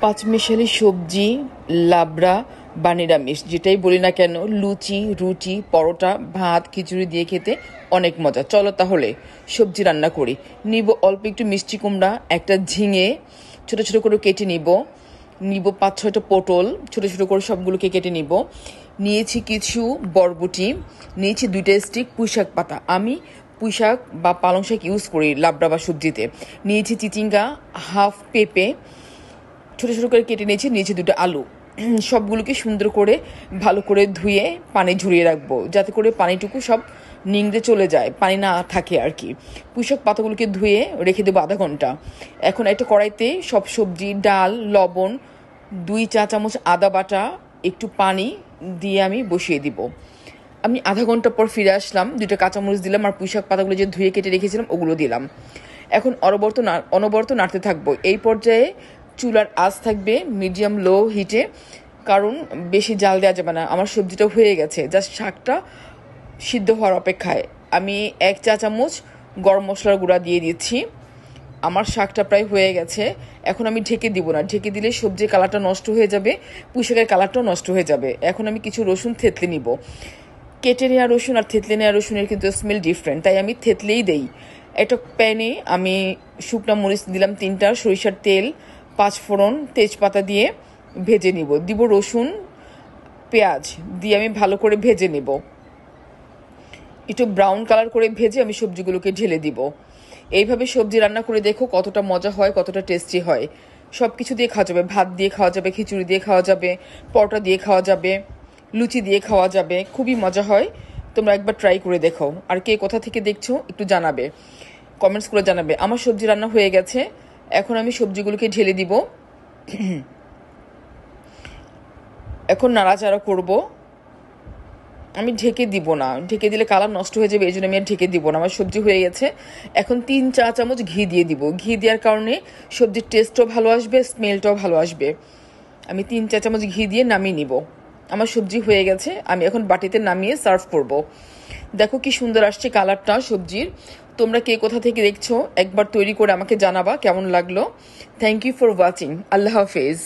পাঁচমিশালি সবজি, লাবড়া বা নিরামিষ যেটাই বলি না কেন, লুচি, রুটি, পরোটা, ভাত, খিচুড়ি দিয়ে খেতে অনেক মজা। চলো তাহলে সবজি রান্না করি। নিব অল্প একটু মিষ্টি কুমড়া, একটা ঝিঙে ছোট ছোট করে কেটে নিব। নিব 5-6টা পটল ছোট ছোট করে সবগুলোকে কেটে নিব। নিয়েছি কিছু বরবটি, নিয়েছি 2টা স্টিক পুঁইশাক পাতা। আমি পুঁইশাক বা পালং শাক ইউজ করি লাবড়া বা সবজিতে। নিয়েছি চিচিঙ্গা, হাফ পেঁপে ছোটো ছোটো করে কেটে নিয়েছি 2টা আলু। সবগুলোকে সুন্দর করে ভালো করে ধুয়ে পানি ঝরিয়ে রাখবো, যাতে করে পানিটুকু সব নিংড়ে চলে যায়, পানি না থাকে আর কি। পুঁইশাক পাতাগুলোকে ধুয়ে রেখে দেবো আধা ঘন্টা। এখন একটা কড়াইতে সব সবজি, ডাল, লবণ, 2 চা চামচ আদা বাটা, একটু পানি দিয়ে আমি বসিয়ে দিব। আমি আধা ঘন্টা পর ফিরে আসলাম, 2টা কাঁচামরিচ দিলাম আর পুঁইশাক পাতাগুলো যে ধুয়ে কেটে রেখেছিলাম ওগুলো দিলাম। এখন অনবরত নাড়তে থাকবো। এই পর্যায়ে চুলার আঁচ থাকবে মিডিয়াম লো হিটে, কারণ বেশি জাল দেওয়া যাবে না। আমার সবজিটা হয়ে গেছে, জাস্ট শাকটা সিদ্ধ হওয়ার অপেক্ষায়। আমি 1 চা চামচ গরম মশলার গুঁড়া দিয়ে দিচ্ছি। আমার শাকটা প্রায় হয়ে গেছে। এখন আমি ঢেকে দিব না, ঢেকে দিলে সবজির কালারটা নষ্ট হয়ে যাবে, পুঁইশাকের কালারটাও নষ্ট হয়ে যাবে। এখন আমি কিছু রসুন থেতলে নিব। কেটে নেওয়া রসুন আর থেতলে নেওয়া রসুনের কিন্তু স্মেল ডিফারেন্ট, তাই আমি থেতলেই দেই। একটা প্যানে আমি শুকনো মরিচ দিলাম 3টা, সরিষার তেল, 5 ফোড়ন, তেজপাতা দিয়ে ভেজে নিব। দিব রসুন, পেঁয়াজ দিয়ে আমি ভালো করে ভেজে নেব। একটু ব্রাউন কালার করে ভেজে আমি সবজিগুলোকে ঢেলে দিব। এইভাবে সবজি রান্না করে দেখো কতটা মজা হয়, কতটা টেস্টি হয়। সব কিছু দিয়ে খাওয়া যাবে, ভাত দিয়ে খাওয়া যাবে, খিচুড়ি দিয়ে খাওয়া যাবে, পরোটা দিয়ে খাওয়া যাবে, লুচি দিয়ে খাওয়া যাবে, খুবই মজা হয়। তোমরা একবার ট্রাই করে দেখো। আর কে কোথা থেকে দেখছো একটু জানাবে, কমেন্টস করে জানাবে। আমার সবজি রান্না হয়ে গেছে, এখন আমি সবজিগুলোকে ঢেলে দিব। এখন নাড়াচাড়া করব। আমি ঢেকে দিব না, ঢেকে দিলে কালার নষ্ট হয়ে যাবে, এই জন্য আমি আর ঢেকে দিব না। আমার সবজি হয়ে গেছে। এখন 3 চা চামচ ঘি দিয়ে দিব। ঘি দেওয়ার কারণে সবজির টেস্টও ভালো আসবে, স্মেলটাও ভালো আসবে। আমি 3 চা চামচ ঘি দিয়ে নামিয়ে নিব। আমার সবজি হয়ে গেছে, আমি এখন বাটিতে নামিয়ে সার্ভ করব। দেখো কি সুন্দর আসছে কালারটা সবজির। তোমরা কে কোথা থেকে দেখছো একবার তৈরি করে আমাকে জানাবা কেমন লাগলো। Thank you for watching. আল্লাহ হাফেজ।